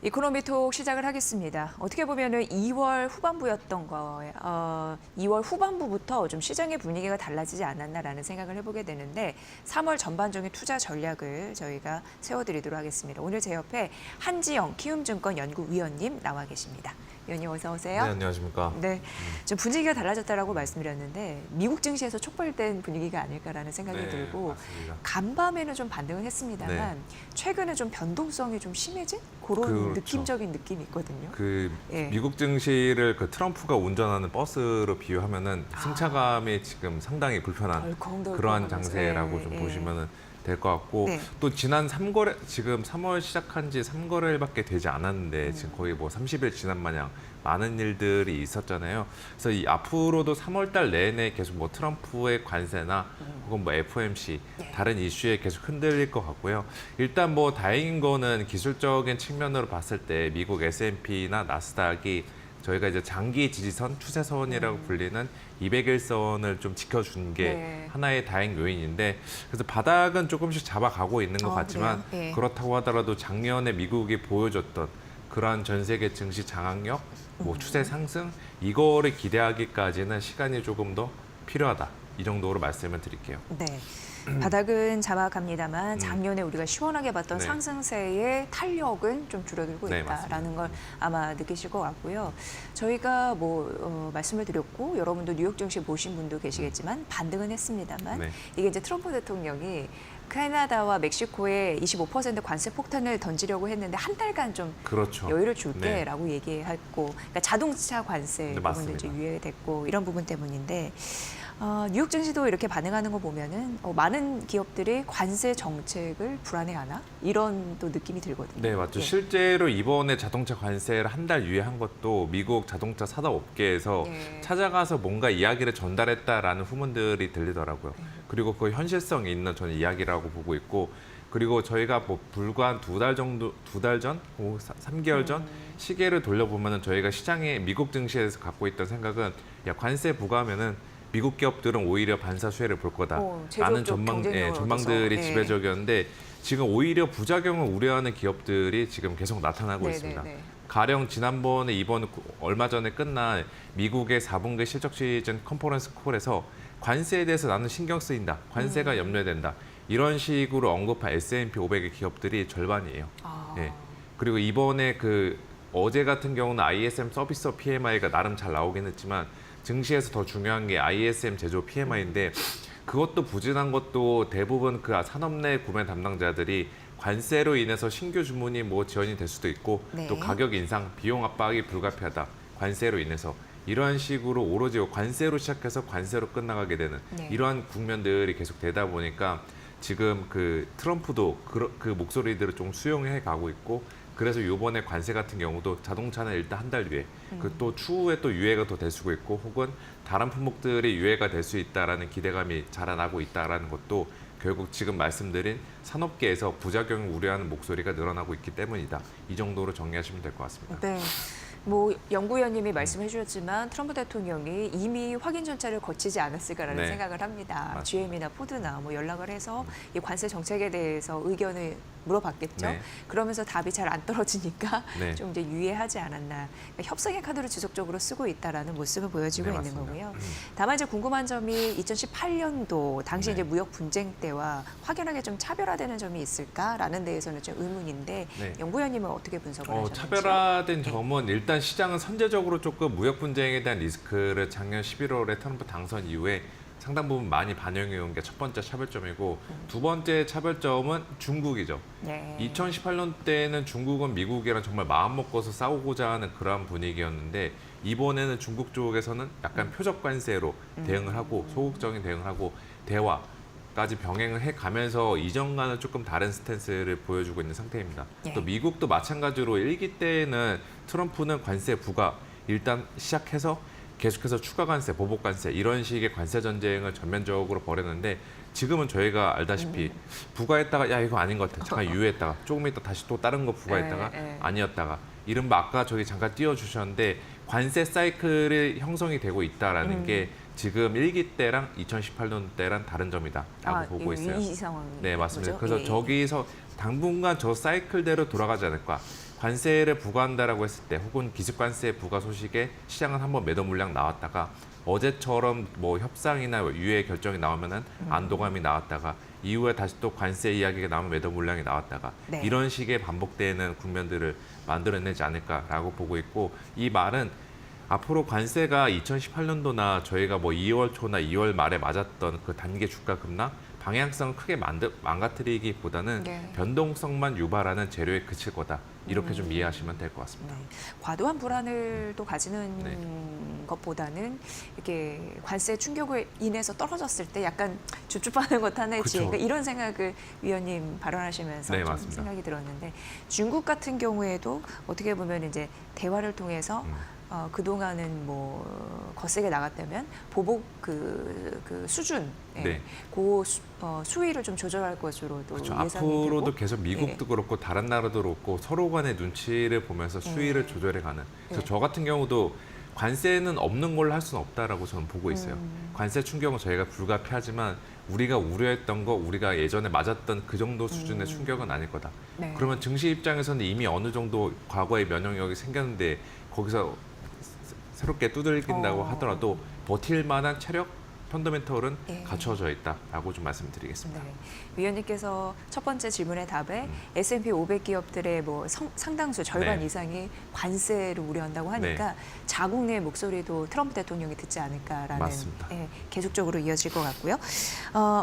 이코노미톡 시작을 하겠습니다. 어떻게 보면은 2월 후반부였던 거예요. 2월 후반부부터 좀 시장의 분위기가 달라지지 않았나라는 생각을 해보게 되는데 3월 전반적인 투자 전략을 저희가 세워드리도록 하겠습니다. 오늘 제 옆에 한지영 키움증권 연구위원님 나와 계십니다. 위원님 어서 오세요. 네, 안녕하십니까. 네, 좀 분위기가 달라졌다라고 말씀드렸는데 미국 증시에서 촉발된 분위기가 아닐까라는 생각이 네, 들고 맞습니다. 간밤에는 좀 반등을 했습니다만 네. 최근에 좀 변동성이 좀 심해진 그런 그렇죠. 느낌적인 느낌이 있거든요. 예. 미국 증시를 트럼프가 운전하는 버스로 비유하면은 승차감이 지금 상당히 불편한 덜컹덜컹 그러한 하면서. 장세라고 예, 좀 예. 보시면은 될 것 같고 네. 또 지난 3거래 지금 3월 시작한 지 3거래일밖에 되지 않았는데 지금 거의 뭐 30일 지난 마냥 많은 일들이 있었잖아요. 그래서 이 앞으로도 3월 달 내내 계속 뭐 트럼프의 관세나 혹은 뭐 FOMC 네. 다른 이슈에 계속 흔들릴 것 같고요. 일단 뭐 다행인 거는 기술적인 측면으로 봤을 때 미국 S&P나 나스닥이 저희가 이제 장기 지지선, 추세선이라고 불리는 200일선을 좀 지켜준 게 네. 하나의 다행 요인인데 그래서 바닥은 조금씩 잡아가고 있는 것 같지만 그래요? 예. 그렇다고 하더라도 작년에 미국이 보여줬던 그러한 전 세계 증시 장악력, 뭐 추세 상승 이거를 기대하기까지는 시간이 조금 더 필요하다. 이 정도로 말씀을 드릴게요. 네. 바닥은 잡아갑니다만 작년에 우리가 시원하게 봤던 네. 상승세의 탄력은 좀 줄어들고 네, 있다라는 걸 아마 느끼실 것 같고요. 저희가 말씀을 드렸고 여러분도 뉴욕 증시 보신 분도 계시겠지만 반등은 했습니다만 네. 이게 이제 트럼프 대통령이 캐나다와 멕시코에 25% 관세 폭탄을 던지려고 했는데 한 달간 좀 그렇죠. 여유를 줄게라고 얘기했고, 그러니까 자동차 관세 네, 부분도 이제 맞습니다. 유예됐고 이런 부분 때문인데 뉴욕 증시도 이렇게 반응하는 거 보면은 많은 기업들이 관세 정책을 불안해하나 이런 또 느낌이 들거든요. 네, 맞죠. 예. 실제로 이번에 자동차 관세를 한 달 유예한 것도 미국 자동차 산업업계에서 예. 찾아가서 뭔가 이야기를 전달했다라는 후문들이 들리더라고요. 그리고 그 현실성이 있는 저는 이야기라고 보고 있고 그리고 저희가 뭐 불과 한 2달 정도, 2달 전, 3개월 전 시계를 돌려보면은 저희가 시장에 미국 증시에서 갖고 있던 생각은 야, 관세 부과하면은 미국 기업들은 오히려 반사 수혜를 볼 거다라는 제조업 쪽 경쟁력을 전망들이 얻어서. 예. 지배적이었는데 지금 오히려 부작용을 우려하는 기업들이 지금 계속 나타나고 있습니다. 네네네. 가령 지난번에 얼마 전에 끝난 미국의 4분기 실적 시즌 컨퍼런스 콜에서 관세에 대해서 나는 신경 쓰인다. 관세가 염려에 된다. 이런 식으로 언급한 S&P 500의 기업들이 절반이에요. 예. 그리고 이번에 어제 같은 경우는 ISM 서비스 PMI가 나름 잘 나오긴 했지만 증시에서 더 중요한 게 ISM 제조 PMI인데 그것도 부진한 것도 대부분 그 산업 내 구매 담당자들이 관세로 인해서 신규 주문이 뭐 지연이 될 수도 있고 네. 또 가격 인상, 비용 압박이 불가피하다. 관세로 인해서 이러한 식으로 오로지 관세로 시작해서 관세로 끝나가게 되는 네. 이러한 국면들이 계속 되다 보니까 지금 트럼프도 그 목소리들을 좀 수용해 가고 있고 그래서 이번에 관세 같은 경우도 자동차는 일단 한 달 유예, 또 추후에 또 유예가 더 될 수가 있고 혹은 다른 품목들이 유예가 될 수 있다라는 기대감이 자라나고 있다라는 것도 결국 지금 말씀드린 산업계에서 부작용을 우려하는 목소리가 늘어나고 있기 때문이다. 이 정도로 정리하시면 될 것 같습니다. 네. 연구위원님이 말씀해 주셨지만 트럼프 대통령이 이미 확인 절차를 거치지 않았을까라는 네. 생각을 합니다. 맞습니다. GM이나 포드나 연락을 해서 이 관세 정책에 대해서 의견을 물어봤겠죠. 네. 그러면서 답이 잘 안 떨어지니까 네. 좀 이제 유예하지 않았나. 그러니까 협상의 카드를 지속적으로 쓰고 있다라는 모습을 보여주고 네, 있는 맞습니다. 거고요. 다만 이제 궁금한 점이 2018년도 당시 네. 이제 무역 분쟁 때와 확연하게 좀 차별화되는 점이 있을까라는 데에서는 좀 의문인데 네. 연구위원님은 어떻게 분석을 하셨는지? 차별화된 점은 일단 시장은 선제적으로 조금 무역 분쟁에 대한 리스크를 작년 11월에 트럼프 당선 이후에 상당 부분 많이 반영해 온 게 첫 번째 차별점이고 두 번째 차별점은 중국이죠. 네. 2018년 때는 중국은 미국이랑 정말 마음 먹고서 싸우고자 하는 그런 분위기였는데 이번에는 중국 쪽에서는 약간 표적 관세로 대응을 하고 소극적인 대응을 하고 대화까지 병행을 해가면서 이전과는 조금 다른 스탠스를 보여주고 있는 상태입니다. 예. 또 미국도 마찬가지로 1기 때는 트럼프는 관세 부과 일단 시작해서 계속해서 추가 관세, 보복 관세 이런 식의 관세 전쟁을 전면적으로 벌였는데 지금은 저희가 알다시피 부과했다가 야 이거 아닌 것 같아. 잠깐 유예했다가 조금 있다 다시 또 다른 거 부과했다가 아니었다가 이른바 아까 저기 잠깐 띄워주셨는데 관세 사이클이 형성이 되고 있다라는 게 지금 1기 때랑 2018년 때랑 다른 점이다라고 보고 있어요. 이 상황. 네, 맞습니다. 거죠? 그래서 예. 저기서 당분간 저 사이클대로 돌아가지 않을까. 관세를 부과한다라고 했을 때 혹은 기습관세 부과 소식에 시장은 한번 매도 물량 나왔다가 어제처럼 뭐 협상이나 유예 결정이 나오면은 안도감이 나왔다가 이후에 다시 또 관세 이야기가 나오면 매도 물량이 나왔다가 네. 이런 식의 반복되는 국면들을 만들어내지 않을까라고 보고 있고 이 말은 앞으로 관세가 2018년도나 저희가 뭐 2월 초나 2월 말에 맞았던 그 단기 주가 급락 방향성을 크게 망가뜨리기보다는 네. 변동성만 유발하는 재료에 그칠 거다. 이렇게 좀 이해하시면 될 것 같습니다. 네. 과도한 불안을 또 가지는 네. 것보다는 이렇게 관세 충격을 인해서 떨어졌을 때 약간 줍줍하는 것 하나의 그쵸. 지혜. 그러니까 이런 생각을 위원님 발언하시면서 네, 좀 맞습니다. 생각이 들었는데 중국 같은 경우에도 어떻게 보면 이제 대화를 통해서 그동안은 뭐 거세게 나갔다면 보복 그 수준, 네. 수위를 좀 조절할 것으로도 그렇죠. 예상이 앞으로도 되고. 계속 미국도 그렇고 다른 나라도 그렇고 서로 간의 눈치를 보면서 수위를 조절해가는. 그래서 네. 저 같은 경우도 관세는 없는 걸로 할 수는 없다라고 저는 보고 있어요. 관세 충격은 저희가 불가피하지만 우리가 우려했던 거, 우리가 예전에 맞았던 그 정도 수준의 충격은 아닐 거다. 네. 그러면 증시 입장에서는 이미 어느 정도 과거의 면역력이 생겼는데 거기서 새롭게 두들긴다고 하더라도 버틸 만한 체력, 펀더멘털은 예. 갖춰져 있다라고 좀 말씀드리겠습니다. 네. 위원님께서 첫 번째 질문의 답에 S&P 500 기업들의 뭐 상당수 절반 네. 이상이 관세를 우려한다고 하니까 자국 내 목소리도 트럼프 대통령이 듣지 않을까라는 맞습니다. 계속적으로 이어질 것 같고요.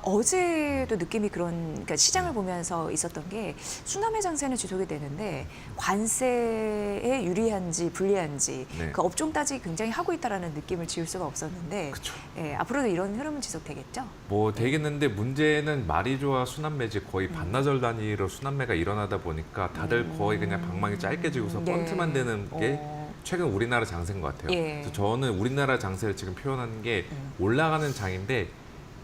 어제도 느낌이 그러니까 시장을 보면서 있었던 게 수남의 장세는 지속이 되는데 관세에 유리한지 불리한지 네. 그 업종 따지기 굉장히 하고 있다라는 느낌을 지울 수가 없었는데 그쵸. 앞으로도 이런 흐름은 지속되겠죠? 뭐 되겠는데 문제는 말이 좋아 순환매지 거의 반나절 단위로 순환매가 일어나다 보니까 다들 거의 그냥 방망이 짧게 지고서 네. 번트만 되는 게 어. 최근 우리나라 장세인 것 같아요. 예. 그래서 저는 우리나라 장세를 지금 표현하는 게 올라가는 장인데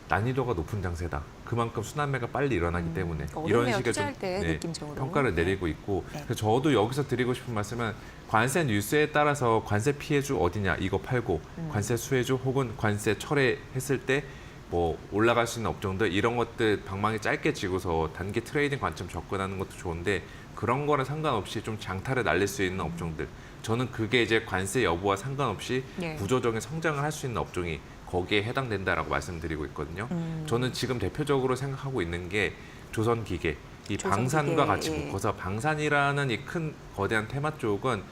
난이도가 높은 장세다. 그만큼 순환매가 빨리 일어나기 때문에 어렵네요, 투자할 때 느낌적으로. 평가를 네. 내리고 있고 네. 그래서 저도 여기서 드리고 싶은 말씀은 관세 뉴스에 따라서 관세 피해주 어디냐 이거 팔고 관세 수혜주 혹은 관세 철회했을 때 뭐 올라갈 수 있는 업종들 이런 것들 방망이 짧게 지고서 단기 트레이딩 관점 접근하는 것도 좋은데 그런 거랑 상관없이 좀 장타를 날릴 수 있는 업종들 저는 그게 이제 관세 여부와 상관없이 네. 구조적인 성장을 할 수 있는 업종이 거기에 해당된다라고 말씀드리고 있거든요. 저는 지금 대표적으로 생각하고 있는 게 조선기계, 이 조선기계, 방산과 같이 예. 묶어서 방산이라는 이 큰 거대한 테마 쪽은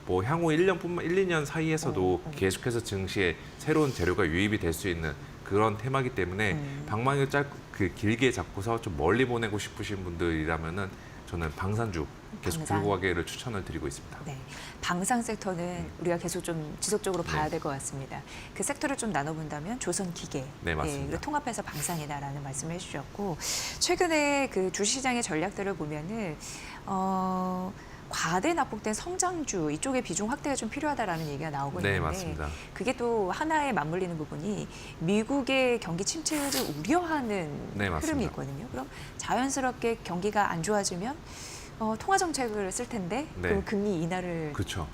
뭐 향후 1, 2년 사이에서도 계속해서 증시에 새로운 재료가 유입이 될 수 있는 그런 테마기 때문에 방망이를 길게 잡고서 좀 멀리 보내고 싶으신 분들이라면은 저는 방산주 계속 방산. 들고 가기를 추천을 드리고 있습니다. 네, 방산 섹터는 우리가 계속 좀 지속적으로 봐야 네. 될 것 같습니다. 그 섹터를 좀 나눠본다면 조선 기계, 네, 맞습니다. 그리고 통합해서 방산이다라는 말씀을 해주셨고 최근에 그 주시장의 전략들을 보면은 과대 납폭된 성장주 이쪽의 비중 확대가 좀 필요하다라는 얘기가 나오고 네, 있는데 맞습니다. 그게 또 하나에 맞물리는 부분이 미국의 경기 침체를 우려하는 네, 맞습니다. 흐름이 있거든요. 그럼 자연스럽게 경기가 안 좋아지면 통화 정책을 쓸 텐데 네. 그럼 금리 인하를 그렇죠.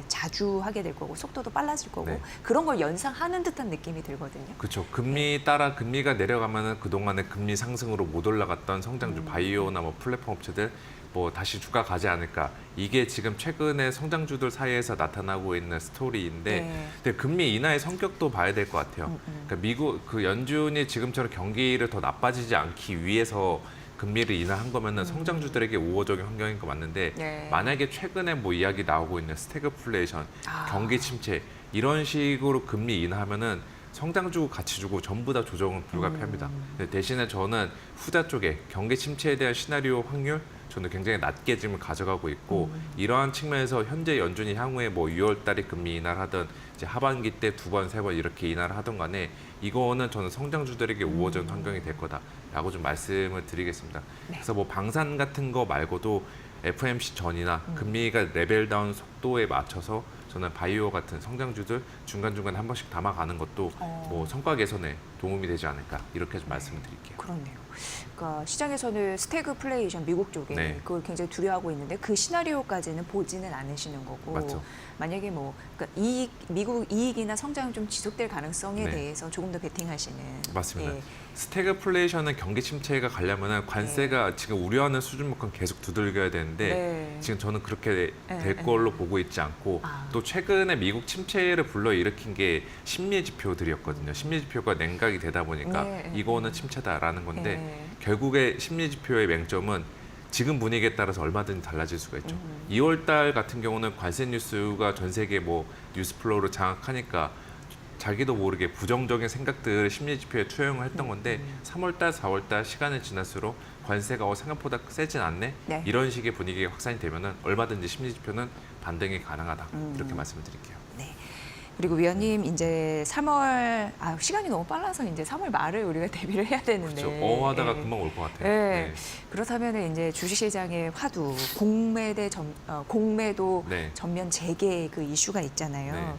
자주 하게 될 거고 속도도 빨라질 거고 네. 그런 걸 연상하는 듯한 느낌이 들거든요. 그렇죠. 금리 따라 금리가 내려가면은 그동안의 금리 상승으로 못 올라갔던 성장주 바이오나 뭐 플랫폼 업체들 뭐 다시 주가 가지 않을까. 이게 지금 최근에 성장주들 사이에서 나타나고 있는 스토리인데 네. 근데 금리 인하의 성격도 봐야 될 것 같아요. 그러니까 미국 그 연준이 지금처럼 경기를 더 나빠지지 않기 위해서 금리를 인하한 거면은 성장주들에게 우호적인 환경인 거 맞는데 네. 만약에 최근에 뭐 이야기 나오고 있는 스태그플레이션, 아. 경기 침체 이런 식으로 금리 인하하면은 성장주 가치 주고 전부 다 조정은 불가피합니다. 근데 대신에 저는 후자 쪽에 경기 침체에 대한 시나리오 확률 저는 굉장히 낮게 지금 가져가고 있고 이러한 측면에서 현재 연준이 향후에 뭐 6월 달에 금리 인하를 하든 이제 하반기 때 2번, 3번 이렇게 인하를 하던 간에 이거는 저는 성장주들에게 우호적인 환경이 될 거다라고 좀 말씀을 드리겠습니다. 그래서 뭐 방산 같은 거 말고도 FMC 전이나 금리가 레벨 다운 속도에 맞춰서 저는 바이오 같은 성장주들 중간중간 한 번씩 담아가는 것도 뭐 성과 개선에 도움이 되지 않을까 이렇게 좀 말씀을 드릴게요. 그렇네요. 그러니까 시장에서는 스태그플레이션 미국 쪽에 네. 그걸 굉장히 두려워하고 있는데 그 시나리오까지는 보지는 않으시는 거고 맞죠. 만약에 뭐 그러니까 미국 이익이나 성장이 좀 지속될 가능성에 네. 대해서 조금 더 베팅하시는 맞습니다. 예. 스태그플레이션은 경기 침체가 가려면은 관세가 지금 우려하는 수준만큼 계속 두들겨야 되는데 네. 지금 저는 그렇게 네, 될 네. 걸로 보고 있지 않고 아. 또 최근에 미국 침체를 불러일으킨 게 심리 지표들이었거든요. 심리 지표가 냉각이 되다 보니까 네, 이거는 침체다라는 건데 네. 결국에 심리 지표의 맹점은 지금 분위기에 따라서 얼마든지 달라질 수가 있죠. 2월 달 같은 경우는 관세 뉴스가 전 세계 뭐 뉴스 플로우를 장악하니까 자기도 모르게 부정적인 생각들을 심리 지표에 투영을 했던 건데 3월 달, 4월 달 시간이 지날수록 관세가 생각보다 세진 않네. 네. 이런 식의 분위기가 확산이 되면은 얼마든지 심리 지표는 반등이 가능하다. 이렇게 말씀을 드릴게요. 네. 그리고 위원님 이제 3월 시간이 너무 빨라서 이제 3월 말을 우리가 대비를 해야 되는데 그렇죠. 하다가 예. 금방 올 것 같아요. 네. 그렇다면 이제 주식시장의 화두 공매도 네. 전면 재개 그 이슈가 있잖아요. 네.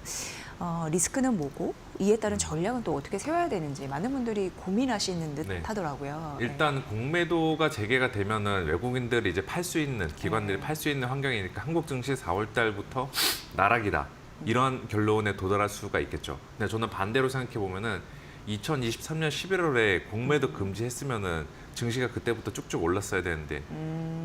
리스크는 뭐고 이에 따른 전략은 또 어떻게 세워야 되는지 많은 분들이 고민하시는 듯 네. 하더라고요. 일단 공매도가 재개가 되면은 외국인들이 이제 팔 수 있는 기관들이 네. 팔 수 있는 환경이니까 한국 증시 4월 달부터 나락이다. 이런 결론에 도달할 수가 있겠죠. 근데 저는 반대로 생각해 보면은 2023년 11월에 공매도 금지했으면은 증시가 그때부터 쭉쭉 올랐어야 되는데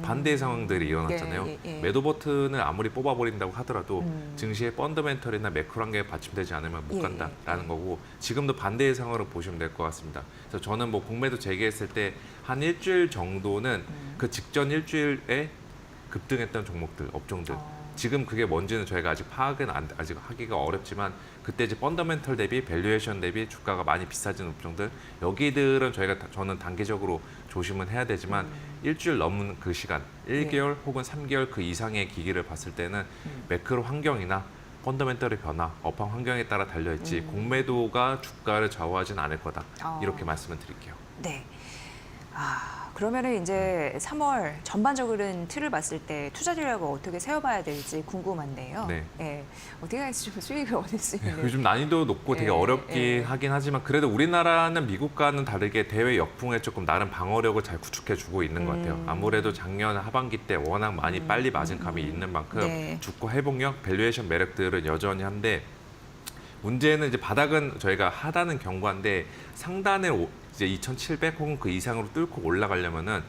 반대의 상황들이 일어났잖아요. 예, 예, 예. 매도 버튼을 아무리 뽑아버린다고 하더라도 증시의 펀더멘털이나 매크로 환경에 받침되지 않으면 못 예, 간다라는 거고 지금도 반대의 상황으로 보시면 될 것 같습니다. 그래서 저는 뭐 공매도 재개했을 때 한 일주일 정도는 그 직전 일주일에 급등했던 종목들, 업종들 지금 그게 뭔지는 저희가 아직 파악은 아직 하기가 어렵지만 그때 이제 펀더멘털 대비 밸류에이션 대비 주가가 많이 비싸진 업종들 여기들은 저는 단기적으로 조심은 해야 되지만 일주일 넘은 그 시간 1개월 혹은 3개월 그 이상의 기기를 봤을 때는 매크로 환경이나 펀더멘털의 변화, 업황 환경에 따라 달려있지 공매도가 주가를 좌우하진 않을 거다 이렇게 말씀을 드릴게요. 네. 그러면은 이제 3월 전반적으로는 틀을 봤을 때 투자 전략을 어떻게 세워봐야 될지 궁금한데요. 네. 예. 어떻게 해야지 좀 수익을 얻을 수 있는. 요즘 난이도 높고 되게 예, 어렵긴 예. 하긴 하지만 그래도 우리나라는 미국과는 다르게 대외 역풍에 조금 나름 방어력을 잘 구축해주고 있는 것 같아요. 아무래도 작년 하반기 때 워낙 많이 빨리 맞은 감이 있는 만큼 네. 주가 회복력, 밸류에이션 매력들은 여전히 한데 문제는 이제 바닥은 저희가 하단은 경고한데 상단에 이제 2,700 혹은 그 이상으로 뚫고 올라가려면은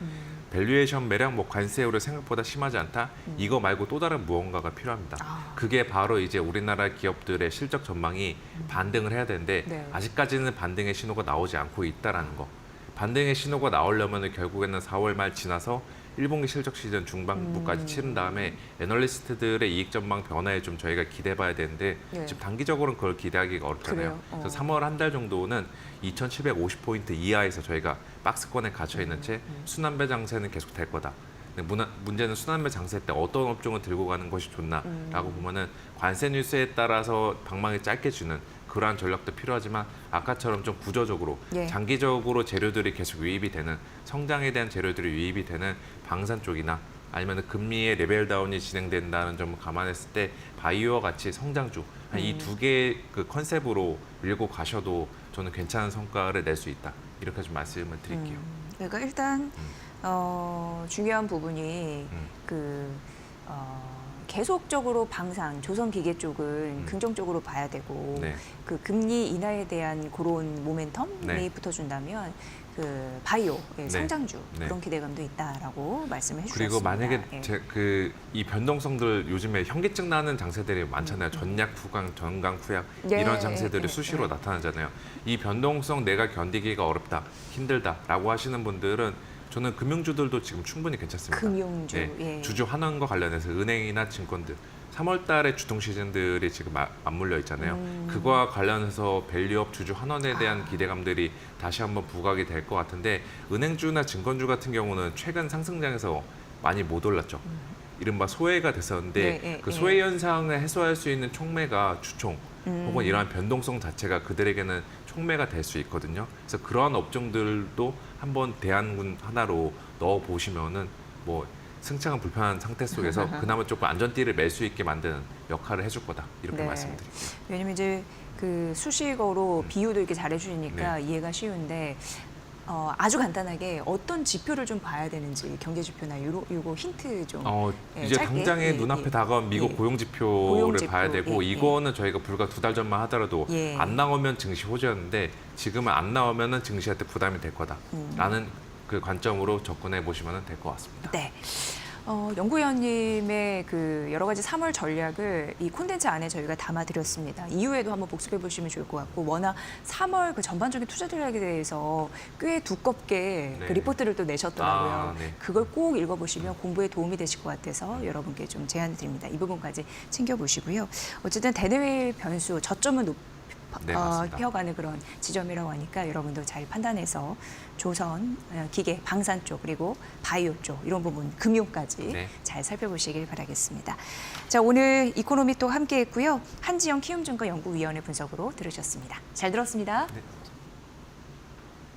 밸류에이션 매력, 뭐 관세 우려 생각보다 심하지 않다. 이거 말고 또 다른 무언가가 필요합니다. 그게 바로 이제 우리나라 기업들의 실적 전망이 반등을 해야 되는데 네. 아직까지는 반등의 신호가 나오지 않고 있다라는 거. 반등의 신호가 나오려면 결국에는 4월 말 지나서 1분기 실적 시즌 중반부까지 치른 다음에 애널리스트들의 이익 전망 변화에 좀 저희가 기대봐야 되는데 네. 지금 단기적으로는 그걸 기대하기가 어렵잖아요. 그래요? 그래서 3월 한 달 정도는 2,750포인트 이하에서 저희가 박스권에 갇혀 있는 채 순환배 장세는 계속 될 거다. 근데 문제는 순환배 장세 때 어떤 업종을 들고 가는 것이 좋나라고 보면은 관세 뉴스에 따라서 방망이 짧게 주는 그러한 전략도 필요하지만 아까처럼 좀 구조적으로 예. 장기적으로 재료들이 계속 유입이 되는 성장에 대한 재료들이 유입이 되는 방산 쪽이나 아니면 금리의 레벨 다운이 진행된다는 점을 감안했을 때 바이오와 같이 성장주 이 두 개의 그 컨셉으로 밀고 가셔도 저는 괜찮은 성과를 낼 수 있다 이렇게 좀 말씀을 드릴게요. 그러니까 일단 중요한 부분이 계속적으로 방산, 조선 기계 쪽은 긍정적으로 봐야 되고 네. 그 금리 인하에 대한 그런 모멘텀이 네. 붙어준다면 그 바이오 네. 성장주 네. 그런 기대감도 있다라고 말씀을 해주셨습니다. 그리고 만약에 예. 이 변동성들 요즘에 현기증 나는 장세들이 많잖아요. 전약 후강, 전강 후약 예, 이런 장세들이 예, 수시로 예. 나타나잖아요. 이 변동성 내가 견디기가 어렵다, 힘들다라고 하시는 분들은 저는 금융주들도 지금 충분히 괜찮습니다. 금융주, 네, 예. 주주 환원과 관련해서 은행이나 증권들 3월 달에 주통 시즌들이 지금 맞물려 있잖아요. 그거와 관련해서 밸류업 주주 환원에 대한 기대감들이 다시 한번 부각이 될 것 같은데 은행주나 증권주 같은 경우는 최근 상승장에서 많이 못 올랐죠. 이른바 소외가 됐었는데 네, 그 소외 현상을 해소할 수 있는 촉매가 주총 혹은 이러한 변동성 자체가 그들에게는 촉매가 될 수 있거든요. 그래서 그러한 업종들도 한번 대안군 하나로 넣어 보시면은 뭐 승차가 불편한 상태 속에서 그나마 조금 안전띠를 맬 수 있게 만드는 역할을 해줄 거다 이렇게 네. 말씀드릴게요. 왜냐면 이제 그 수식어로 비유도 이렇게 잘해주시니까 네. 이해가 쉬운데 아주 간단하게 어떤 지표를 좀 봐야 되는지 경제 지표나 요거 힌트 좀. 예, 이제 짧게. 당장에 예, 눈앞에 예. 다가온 미국 예. 고용 지표를 고용 지표, 봐야 되고 예, 예. 이거는 저희가 불과 2달 전만 하더라도 예. 안 나오면 증시 호재였는데 지금은 안 나오면은 증시한테 부담이 될 거다라는 그 관점으로 접근해 보시면 될 것 같습니다. 네. 연구위원님의 그 여러 가지 3월 전략을 이 콘텐츠 안에 저희가 담아드렸습니다. 이후에도 한번 복습해 보시면 좋을 것 같고, 워낙 3월 그 전반적인 투자 전략에 대해서 꽤 두껍게 네. 그 리포트를 또 내셨더라고요. 아, 네. 그걸 꼭 읽어보시면 공부에 도움이 되실 것 같아서 여러분께 좀 제안드립니다. 이 부분까지 챙겨보시고요. 어쨌든 대내외 변수, 저점은 네, 맞습니다. 펴가는 그런 지점이라고 하니까 여러분도 잘 판단해서 조선, 기계, 방산 쪽 그리고 바이오 쪽 이런 부분, 금융까지 네. 잘 살펴보시길 바라겠습니다. 자, 오늘 이코노미 또 함께했고요. 한지영 키움증권 연구위원회 분석으로 들으셨습니다. 잘 들었습니다. 네.